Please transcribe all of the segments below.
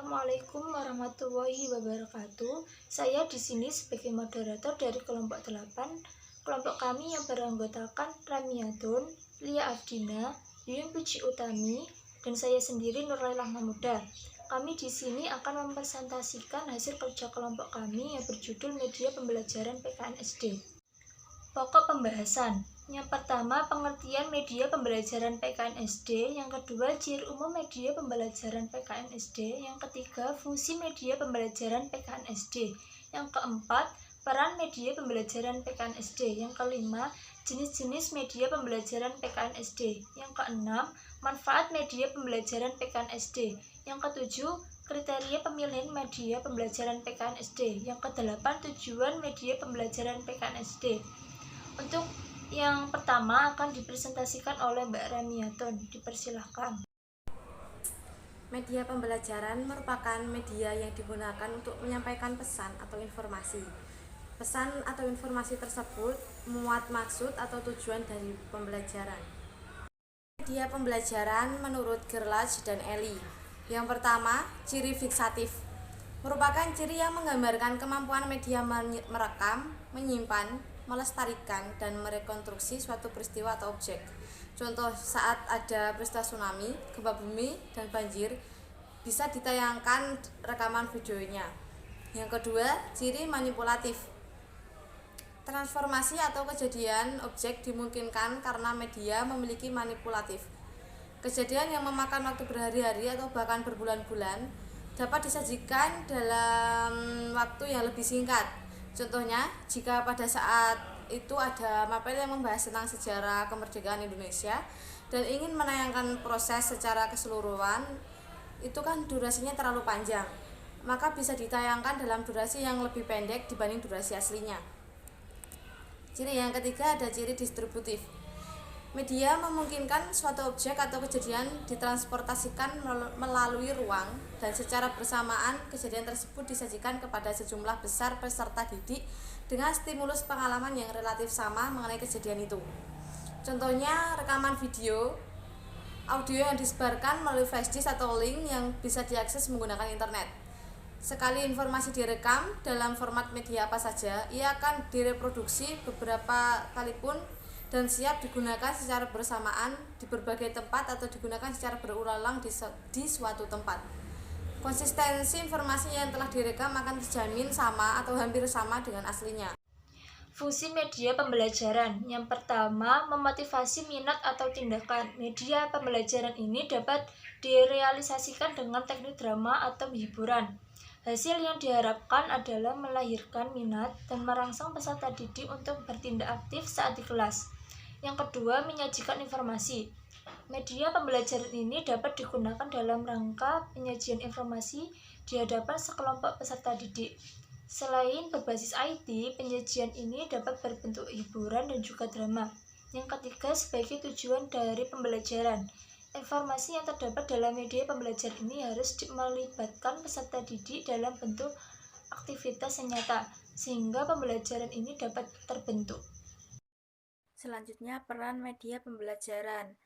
Assalamualaikum warahmatullahi wabarakatuh. Saya di sini sebagai moderator dari kelompok 8. Kelompok kami yang beranggotakan Ramiatun, Lia Afdina, Yuyun Puji Utami, dan saya sendiri Nurlailah Mahmuda. Kami di sini akan mempresentasikan hasil kerja kelompok kami yang berjudul Media Pembelajaran PKN SD. Pokok pembahasan. Yang pertama, pengertian media pembelajaran PKN SD. Yang kedua, ciri umum media pembelajaran PKN SD. Yang ketiga, fungsi media pembelajaran PKN SD. Yang keempat, peran media pembelajaran PKN SD. Yang kelima, jenis-jenis media pembelajaran PKN SD. Yang keenam, manfaat media pembelajaran PKN SD. Yang ketujuh, kriteria pemilihan media pembelajaran PKN SD. Yang kedelapan, tujuan media pembelajaran PKN SD. Untuk yang pertama akan dipresentasikan oleh Mbak Ramiatun. Dipersilahkan. Media pembelajaran merupakan media yang digunakan untuk menyampaikan pesan atau informasi. Pesan atau informasi tersebut memuat maksud atau tujuan dari pembelajaran. Media pembelajaran menurut Gerlach dan Eli. Yang pertama, ciri fiksatif. Merupakan ciri yang menggambarkan kemampuan media merekam, menyimpan, melestarikan, dan merekonstruksi suatu peristiwa atau objek. Contoh, saat ada peristiwa tsunami, gempa bumi, dan banjir, bisa ditayangkan rekaman videonya. Yang kedua, ciri manipulatif. Transformasi atau kejadian objek dimungkinkan karena media memiliki manipulatif. Kejadian yang memakan waktu berhari-hari atau bahkan berbulan-bulan dapat disajikan dalam waktu yang lebih singkat. Contohnya, jika pada saat itu ada mapel yang membahas tentang sejarah kemerdekaan Indonesia dan ingin menayangkan proses secara keseluruhan, itu kan durasinya terlalu panjang, maka bisa ditayangkan dalam durasi yang lebih pendek dibanding durasi aslinya. Ciri yang ketiga ada ciri distributif. Media memungkinkan suatu objek atau kejadian ditransportasikan melalui ruang dan secara bersamaan kejadian tersebut disajikan kepada sejumlah besar peserta didik dengan stimulus pengalaman yang relatif sama mengenai kejadian itu. Contohnya rekaman video, audio yang disebarkan melalui flashdisk atau link yang bisa diakses menggunakan internet. Sekali informasi direkam dalam format media apa saja, ia akan direproduksi beberapa kali pun dan siap digunakan secara bersamaan di berbagai tempat atau digunakan secara berulang-ulang di suatu tempat. Konsistensi informasi yang telah direkam akan terjamin sama atau hampir sama dengan aslinya. Fungsi media pembelajaran. Yang pertama, memotivasi minat atau tindakan. Media pembelajaran ini dapat direalisasikan dengan teknik drama atau hiburan. Hasil yang diharapkan adalah melahirkan minat dan merangsang peserta didik untuk bertindak aktif saat di kelas. Yang kedua, menyajikan informasi. Media pembelajaran ini dapat digunakan dalam rangka penyajian informasi di hadapan sekelompok peserta didik. Selain berbasis IT, penyajian ini dapat berbentuk hiburan dan juga drama. Yang ketiga, sebagai tujuan dari pembelajaran. Informasi yang terdapat dalam media pembelajaran ini harus melibatkan peserta didik dalam bentuk aktivitas yang nyata, sehingga pembelajaran ini dapat terbentuk. Selanjutnya, peran media pembelajaran.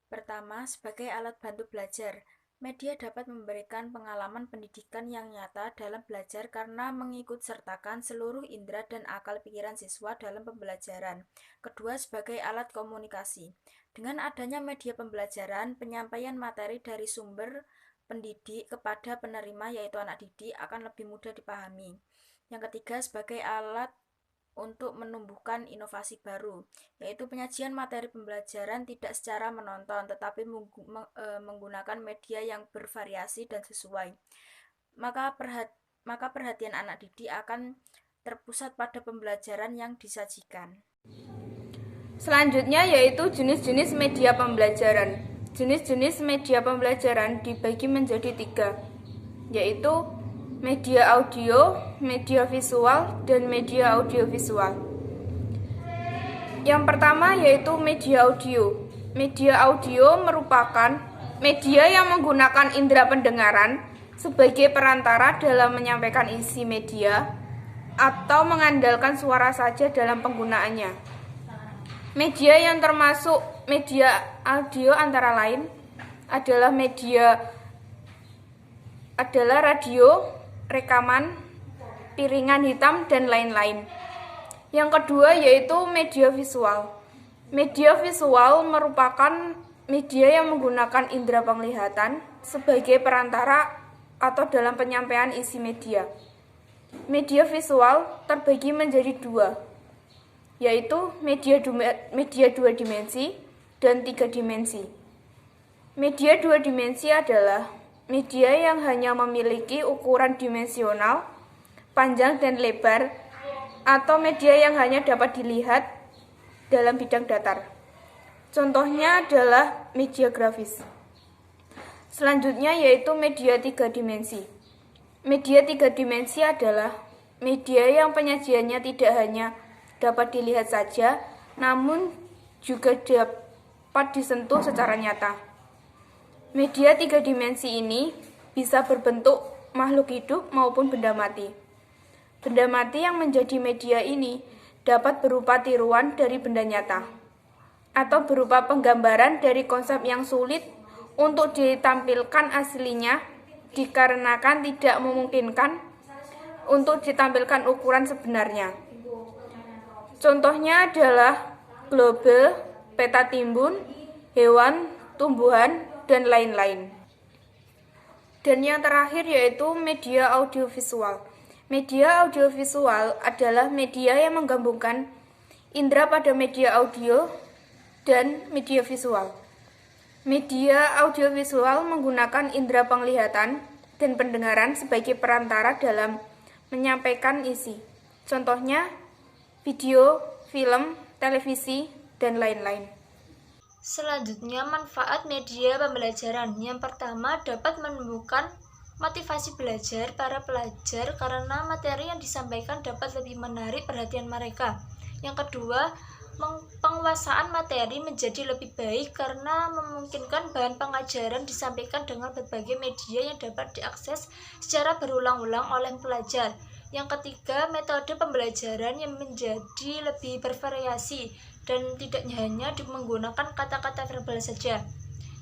Pertama, sebagai alat bantu belajar. Media dapat memberikan pengalaman pendidikan yang nyata dalam belajar karena mengikut sertakan seluruh indera dan akal pikiran siswa dalam pembelajaran. Kedua, sebagai alat komunikasi. Dengan adanya media pembelajaran, penyampaian materi dari sumber pendidik kepada penerima yaitu anak didik akan lebih mudah dipahami. Yang ketiga, sebagai alat untuk menumbuhkan inovasi baru, yaitu penyajian materi pembelajaran tidak secara menonton, tetapi menggunakan media yang bervariasi dan sesuai. Maka perhatian anak didik akan terpusat pada pembelajaran yang disajikan. Selanjutnya yaitu jenis-jenis media pembelajaran. Jenis-jenis media pembelajaran dibagi menjadi 3, yaitu media audio, media visual, dan media audiovisual. Yang pertama yaitu media audio. Media audio merupakan media yang menggunakan indera pendengaran sebagai perantara dalam menyampaikan isi media atau mengandalkan suara saja dalam penggunaannya. Media yang termasuk media audio antara lain adalah media adalah radio, rekaman, piringan hitam, dan lain-lain. Yang kedua yaitu media visual. Media visual merupakan media yang menggunakan indera penglihatan sebagai perantara atau dalam penyampaian isi media. Media visual terbagi menjadi dua, yaitu media dua dimensi dan tiga dimensi. Media dua dimensi adalah media yang hanya memiliki ukuran dimensional, panjang dan lebar, atau media yang hanya dapat dilihat dalam bidang datar. Contohnya adalah media grafis. Selanjutnya yaitu media tiga dimensi. Media tiga dimensi adalah media yang penyajiannya tidak hanya dapat dilihat saja, namun juga dapat disentuh secara nyata. Media tiga dimensi ini bisa berbentuk makhluk hidup maupun benda mati. Benda mati yang menjadi media ini dapat berupa tiruan dari benda nyata, atau berupa penggambaran dari konsep yang sulit untuk ditampilkan aslinya dikarenakan tidak memungkinkan untuk ditampilkan ukuran sebenarnya. Contohnya adalah globe, peta timbun, hewan, tumbuhan, dan lain-lain. Dan yang terakhir yaitu media audiovisual. Media audiovisual adalah media yang menggabungkan indera pada media audio dan media visual. Media audiovisual menggunakan indera penglihatan dan pendengaran sebagai perantara dalam menyampaikan isi. Contohnya video, film, televisi, dan lain-lain. Selanjutnya, manfaat media pembelajaran. Yang pertama, dapat menumbuhkan motivasi belajar para pelajar karena materi yang disampaikan dapat lebih menarik perhatian mereka. Yang kedua, penguasaan materi menjadi lebih baik karena memungkinkan bahan pengajaran disampaikan dengan berbagai media yang dapat diakses secara berulang-ulang oleh pelajar. Yang ketiga, metode pembelajaran yang menjadi lebih bervariasi dan tidak hanya menggunakan kata-kata verbal saja.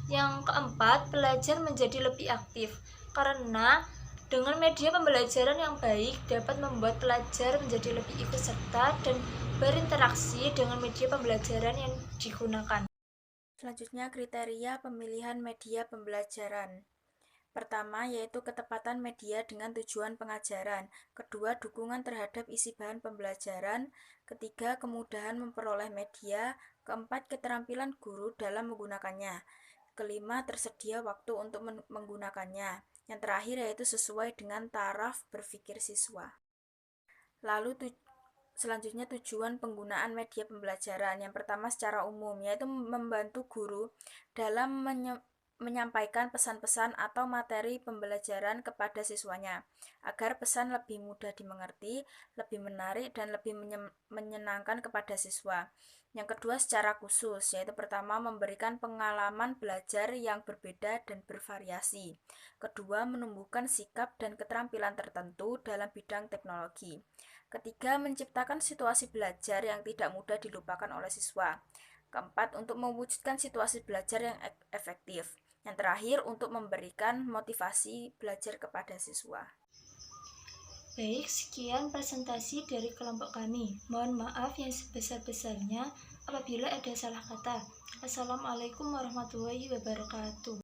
Yang keempat, belajar menjadi lebih aktif karena dengan media pembelajaran yang baik dapat membuat pelajar menjadi lebih ikut serta dan berinteraksi dengan media pembelajaran yang digunakan. Selanjutnya, kriteria pemilihan media pembelajaran. Pertama, yaitu ketepatan media dengan tujuan pengajaran. Kedua, dukungan terhadap isi bahan pembelajaran. Ketiga, kemudahan memperoleh media. Keempat, keterampilan guru dalam menggunakannya. Kelima, tersedia waktu untuk menggunakannya. Yang terakhir yaitu sesuai dengan taraf berpikir siswa. Lalu selanjutnya tujuan penggunaan media pembelajaran. Yang pertama secara umum, yaitu membantu guru dalam menyampaikan pesan-pesan atau materi pembelajaran kepada siswanya, agar pesan lebih mudah dimengerti, lebih menarik, dan lebih menyenangkan kepada siswa. Yang kedua secara khusus, yaitu pertama memberikan pengalaman belajar yang berbeda dan bervariasi. Kedua, menumbuhkan sikap dan keterampilan tertentu dalam bidang teknologi. Ketiga, menciptakan situasi belajar yang tidak mudah dilupakan oleh siswa. Keempat, untuk mewujudkan situasi belajar yang efektif. Yang terakhir, untuk memberikan motivasi belajar kepada siswa. Baik, sekian presentasi dari kelompok kami. Mohon maaf yang sebesar-besarnya apabila ada salah kata. Assalamualaikum warahmatullahi wabarakatuh.